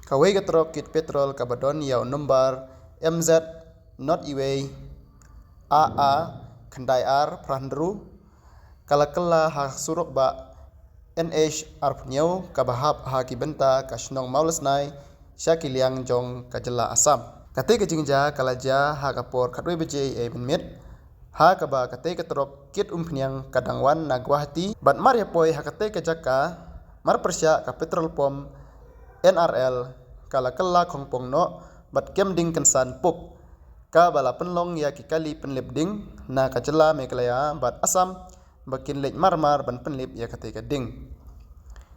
Kawai gatrok kit petrol kabadon yau number MZ not iway AA kendai ar prandru kalakala ha suruk ba NH arpnyau kabahap ha kibenta kasnong maulasnai syakiliang jong kajela asam kate kajingja kalaja ha kapor khatwe beje e minmit ha kaba kate katrok kit umpnyang kadangwan nagwahati bat maria poi ha kate kajaka mar persya ka petrol pom NRL kalakala khongpong no bat kemding kensan puk ka bala penlong ya kikali penlip ding na kajela meklaya bat asam bakin lej marmar ban penlip ya kate kading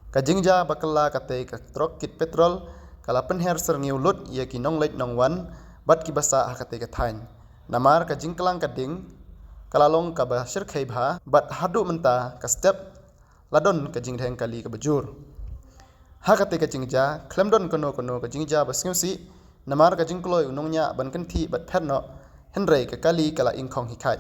kajingja bakala kate katrok kit petrol kala penher serniu lut ya kinong lej nongwan bat kibasa ha kate kathain namar kajingklang kading kalalong kaba sirkhai bha bat hadu menta ka step ladon kajing dheng kali kabajur ha kate kajingja klemdon kono kajingja basngsi namar kajingkloi unongnya ban kanthi bat pherno henrei ka kali kala ingkhong hikai